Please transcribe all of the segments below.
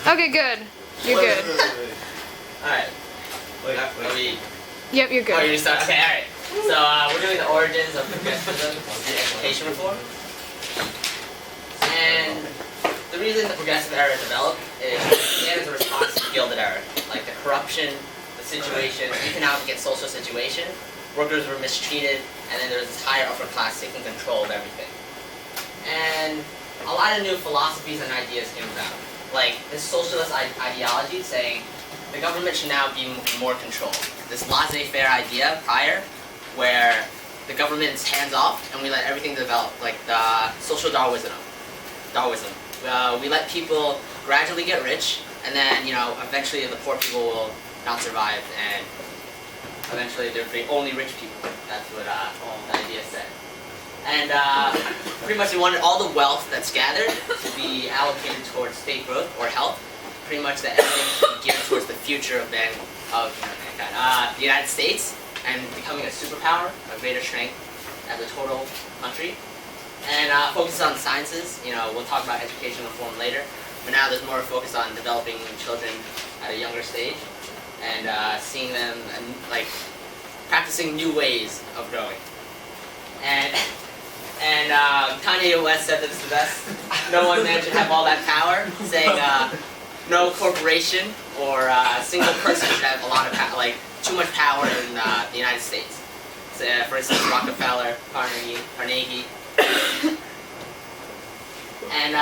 Okay, good. You're good. Alright. Yep, you're good. Oh, you're start? Okay, alright. So we're doing the origins of progressivism and education reform. And the reason the progressive era developed is began as a response to the Gilded Era. Like the corruption, the situation, economic and social situation, workers were mistreated, and then there was this higher upper class taking control of everything. And a lot of new philosophies and ideas came about. Like this socialist ideology saying the government should now be more control. This laissez-faire idea prior, where the government's hands off and we let everything develop, like the social Darwinism. We let people gradually get rich, and then eventually the poor people will not survive, and eventually they're the only rich people. That's what the idea said. And pretty much we wanted all the wealth that's gathered to be allocated towards state growth or health. Pretty much that everything should be geared towards the future of the United States and becoming a superpower, a greater strength as a total country. And focus on sciences. We'll talk about education reform later. But now there's more focus on developing children at a younger stage and seeing them and practicing new ways of growing. And Kanye West said this the best. No one man should have all that power, saying no corporation or single person should have a lot of power, too much power in the United States. So, for instance, Rockefeller, Carnegie. And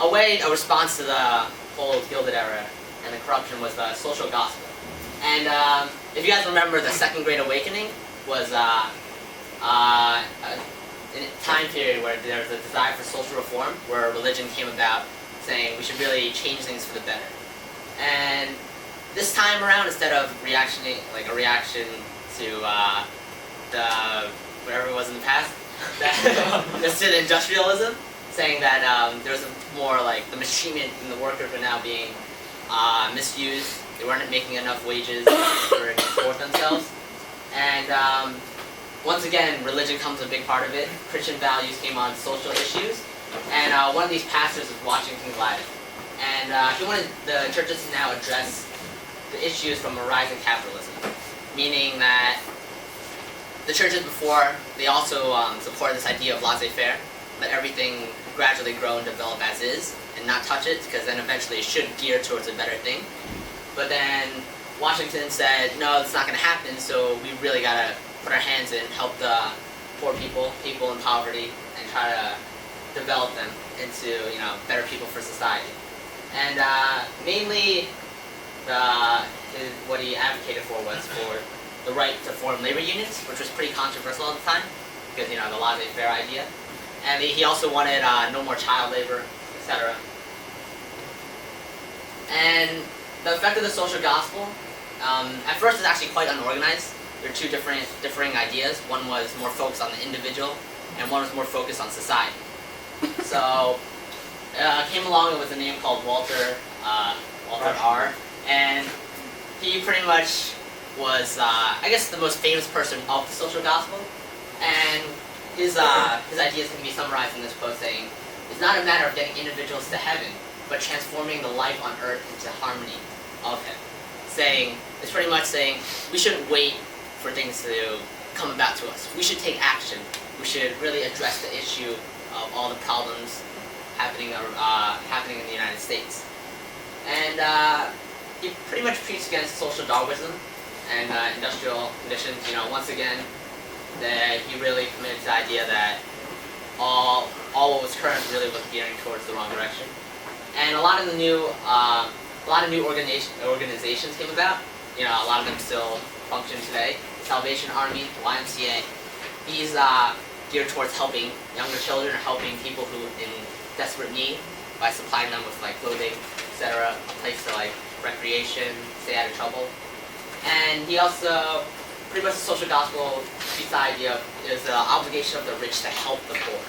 a response to the whole Gilded Era and the corruption was the social gospel. And if you guys remember, the Second Great Awakening was a time period where there was a desire for social reform, where religion came about, saying we should really change things for the better. And this time around, instead of a reaction to whatever it was in the past, just to the industrialism, saying that there was more the mistreatment in the workers were now being misused. They weren't making enough wages to support themselves. And once again, religion comes a big part of it. Christian values came on social issues. And one of these pastors was watching things live. And he wanted the churches to now address the issues from a rise in capitalism. Meaning that the churches before, they also supported this idea of laissez-faire. Let everything gradually grow and develop as is, and not touch it, because then eventually it should gear towards a better thing. But then Washington said, no, it's not going to happen, so we really got to put our hands in, help the poor people in poverty, and try to develop them into better people for society. And mainly what he advocated for was for the right to form labor unions, which was pretty controversial at the time, because the laissez-faire idea. And he also wanted no more child labor, etc. And the effect of the social gospel, at first it's actually quite unorganized. There are two differing ideas. One was more focused on the individual, and one was more focused on society. So came along with a name called Walter R. And he pretty much was, the most famous person of the social gospel. And his ideas can be summarized in this quote saying, it's not a matter of getting individuals to heaven, but transforming the life on earth into harmony of him. It's pretty much saying, we shouldn't wait for things to come about to us. We should take action. We should really address the issue of all the problems happening in the United States. And he pretty much preached against social Darwinism and industrial conditions. Once again, that he really committed to the idea that all what was current really was gearing towards the wrong direction. And a lot of new organizations came about. A lot of them still function today. Salvation Army, YMCA. These geared towards helping younger children or helping people who in desperate need by supplying them with clothing, etc., a place to recreation, stay out of trouble. And he also, pretty much the social gospel treats the idea of is the obligation of the rich to help the poor.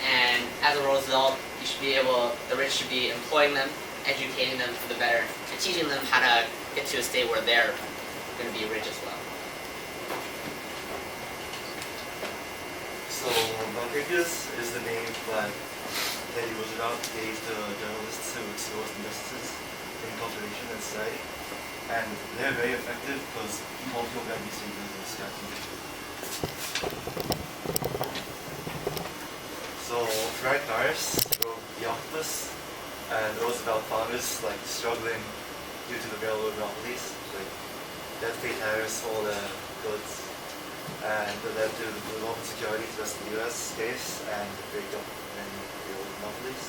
And as a result, the rich should be employing them, educating them for the better, and teaching them how to get to a state where they're going to be rich as well. So Rodriguez is the name, but Teddy Roosevelt gave to journalists who expose injustices in cultivation and society. And they're very effective because people get these things as strategy. So Frank Norris wrote The Octopus, and Roosevelt found this like struggling due to the railroad monopolies, like that paid tariffs all the goods, and that led to the global security to the U.S. case and the breakup of many railroad monopolies.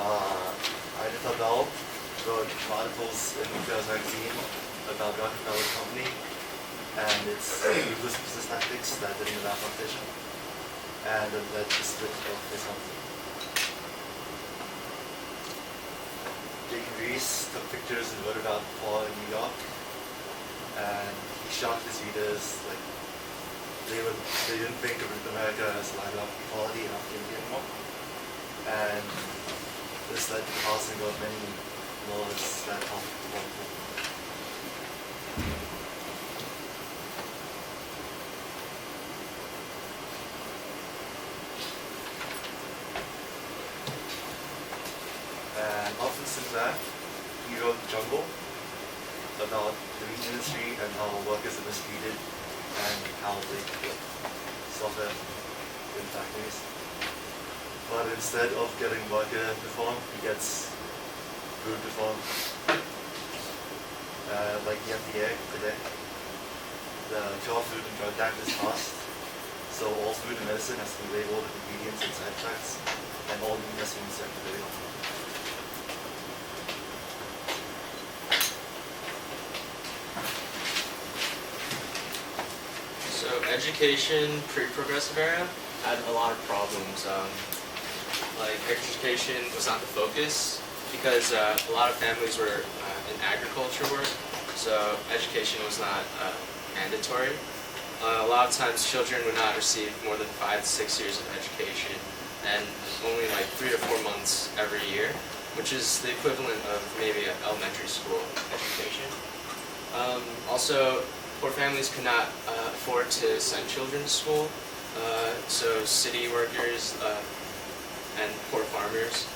Ida Bell wrote articles in the Affairs magazine about Rockefeller Company and its ruthless business tactics that didn't allow competition, and that led to the split of his company. Jacob Rees took pictures and wrote about Paul in New York, and he shocked his readers. Like they didn't think of America as a land of equality and opportunity anymore, and this led to the passing of many laws that helped the poor people. And Alvin Sinclair, he wrote Jungle about the meat industry and how workers are mistreated and how they suffer in factories. But instead of getting worker reform, he gets food reform. Like the FDA today, the Pure Food and Drug Act is passed, so all food and medicine has to be labeled with ingredients and side effects, and all meat has to be sent to video. So education pre-progressive era had a lot of problems. Like education was not the focus because a lot of families were in agriculture work, so education was not mandatory. A lot of times children would not receive more than 5 to 6 years of education, and only like 3 to 4 months every year, which is the equivalent of maybe an elementary school education. Also, poor families could not afford to send children to school, so city workers and poor farmers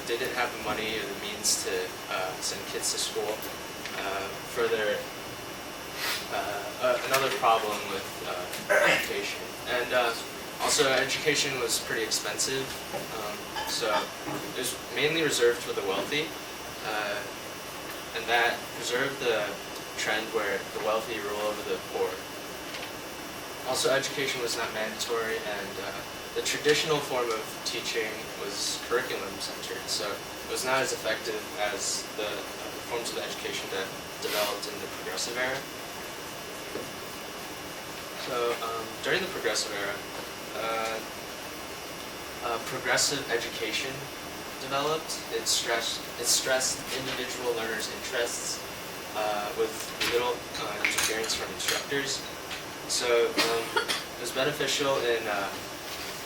didn't have the money or the means to send kids to school. Further, another problem with education. And also education was pretty expensive, so it was mainly reserved for the wealthy, and that preserved the trend where the wealthy rule over the poor. Also, education was not mandatory, and the traditional form of teaching was curriculum-centered, so it was not as effective as the forms of education that developed in the progressive era. So during the progressive era, progressive education developed. It stressed individual learners' interests with little interference from instructors. So it was beneficial in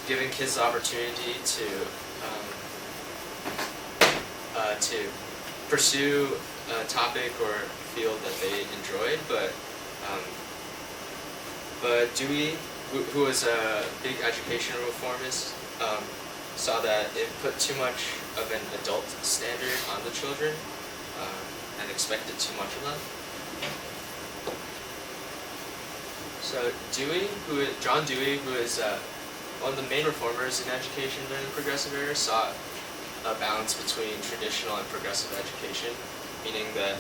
giving kids the opportunity to pursue a topic or field that they enjoyed, but Dewey, who was a big educational reformist, saw that it put too much of an adult standard on the children and expected too much of them. So John Dewey, who is one of the main reformers in education during the progressive era, saw a balance between traditional and progressive education, meaning that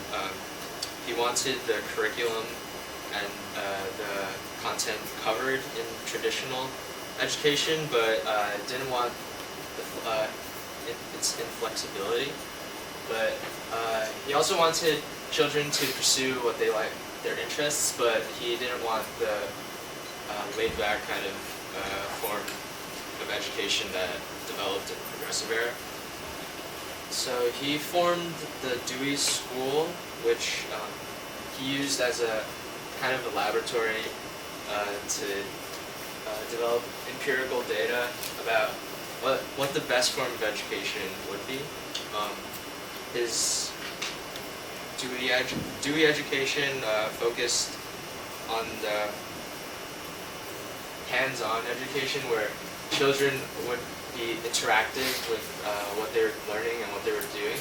he wanted the curriculum and the content covered in traditional education, but didn't want its inflexibility. But he also wanted children to pursue what they like, their interests, but he didn't want the laid-back kind of form of education that developed in the progressive era. So he formed the Dewey School, which he used as a kind of a laboratory to develop empirical data about what the best form of education would be. His Dewey education focused on the hands-on education, where children would be interactive with what they were learning and what they were doing.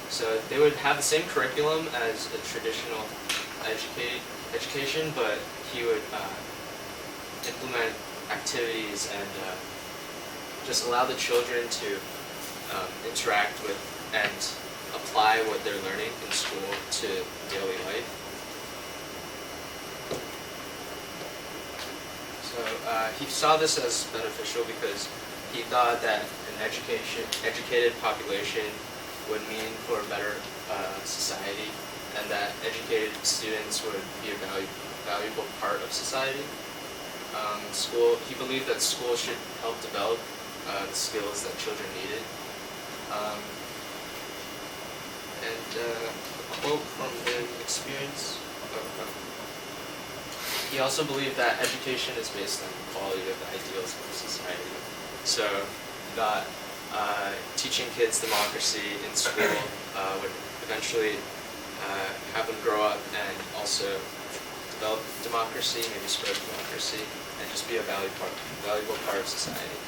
So they would have the same curriculum as a traditional education, but he would implement activities and just allow the children to interact with and apply what they're learning in school to daily life. So he saw this as beneficial because he thought that an educated population would mean for a better society, and that educated students would be a valuable part of society. He believed that school should help develop the skills that children needed. A quote from his experience. He also believed that education is based on the quality of the ideals of society. So he thought teaching kids democracy in school would eventually have them grow up and also develop democracy, maybe spread democracy, and just be a valuable part of society.